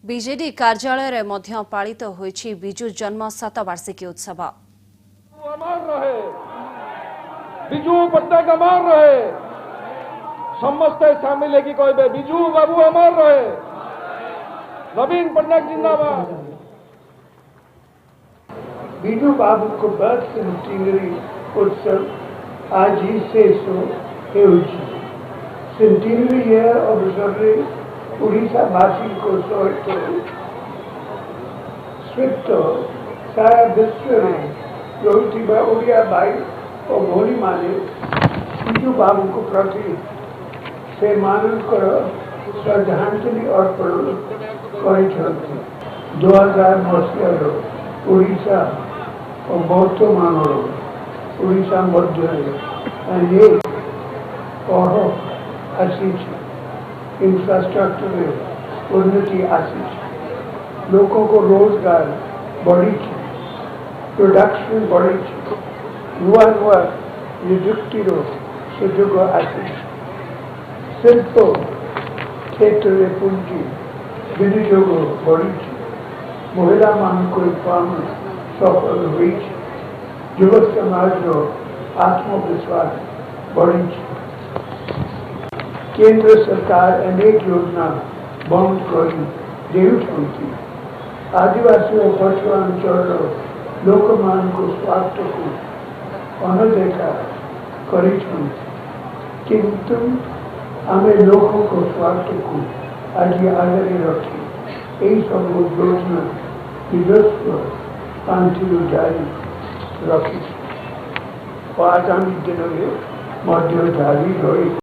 BJD कार्यालय में पालित होइछि बिजू जन्म शतवार्षिकी उत्सव। अमर रहे बिजू पट्टनायक अमर रहे समस्ते सामिल है कि कहबे बिजू बाबू अमर रहे नवीन पट्टनायक जिंदाबाद। बिजू बाबू को बर्थ सेंटिनरी उत्सव आज ही शेष सेंटिनरी ईयर अवसर ओडिशावासी को सहित स्वीत सारा विश्व में रहुथिबा ओडिया भाई और भौणी माने बिजू बाबू को प्रति से मानकर श्रद्धांजलि अर्पण कर 2000 मसीहार ओडिशा और बौद्ध मानव ओडिशा मध्य ये कह आसी इंफ्रास्ट्रक्चर में उन्नति आसी लोगों को रोजगार बढ़ी प्रोडक्शन बढ़ी नुआ नुआ निजुक्तिर सुजोग आसी शिल्प क्षेत्र में पुंजी विनियोग बढ़ी महिला मान को सफल हुई युव समाज आत्मविश्वास बढ़ी केंद्र सरकार अनेक योजना बंद कर आदिवासी और पछुआंचल लोक मान को स्वास्थ्य को अनदेखा कर किंतु आम लोगों को स्वास्थ्य को आज आगे रखी यही सब योजना विदेश पांचि जारी रखी और आगामी दिन में जारी रही।